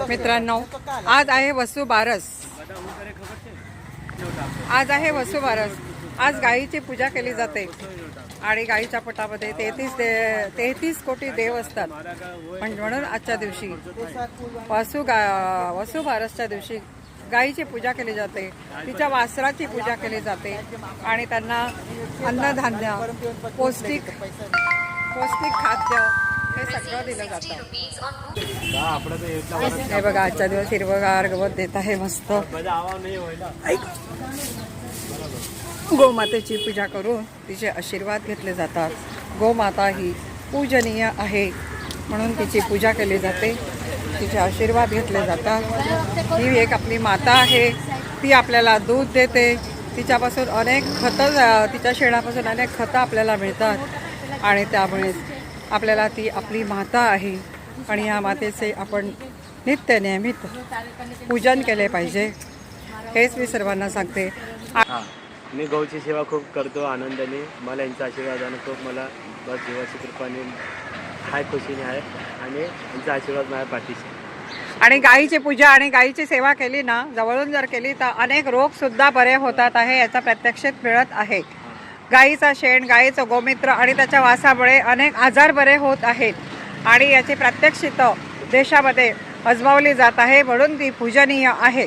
मित्रांनो, आज आहे वसुबारस. आज आहे वसुबारस. आज गायीची पूजा केली जाते आणि गायीच्या पोटामध्ये 33 कोटी देव असतात. म्हणून आजच्या दिवशी वसुबारसच्या दिवशी गायीची पूजा केली जाते, तिच्या वासराची पूजा केली जाते आणि त्यांना अन्नधान्य, पौष्टिक खाद्य हे सगळं दिलं जातं. हे बघा, आजच्या दिवस हिरवगार गवत देत आहे मस्त. गोमातेची पूजा करून तिचे आशीर्वाद घेतले जातात. गोमाता ही पूजनीय आहे म्हणून तिची पूजा केली जाते, तिचे आशीर्वाद घेतले जातात. ही एक आपली माता आहे, ती आपल्याला दूध देते. तिच्यापासून अनेक खतं, तिच्या शेणापासून अनेक खतं आपल्याला मिळतात आणि त्यामुळे आपल्याला ती आपली माता आहे आणि या मातेचे आपण नित्य नियमित पूजन केले पाहिजे, हेच मी सर्वांना सांगते. मी गौची सेवा खूप करतो आनंदाने. मला यांचा आशीर्वादाने खूप मला बस जीवाची कृपाने हाय खुशीने आहे आणि यांचा आशीर्वाद माझ्या पाठीशी. आणि गायीची पूजा आणि गायीची सेवा केली ना, जवळून जर केली तर अनेक रोगसुद्धा बरे होतात आहे, याचा प्रत्यक्षात मिळत आहे. गायीचा शेण, गायीचं गोमित्र आणि त्याच्या वासामुळे अनेक आजार बरे होत आहेत आणि याची प्रात्यक्षिकं देशामध्ये अजमावली जात आहे, म्हणून ती पूजनीय आहे.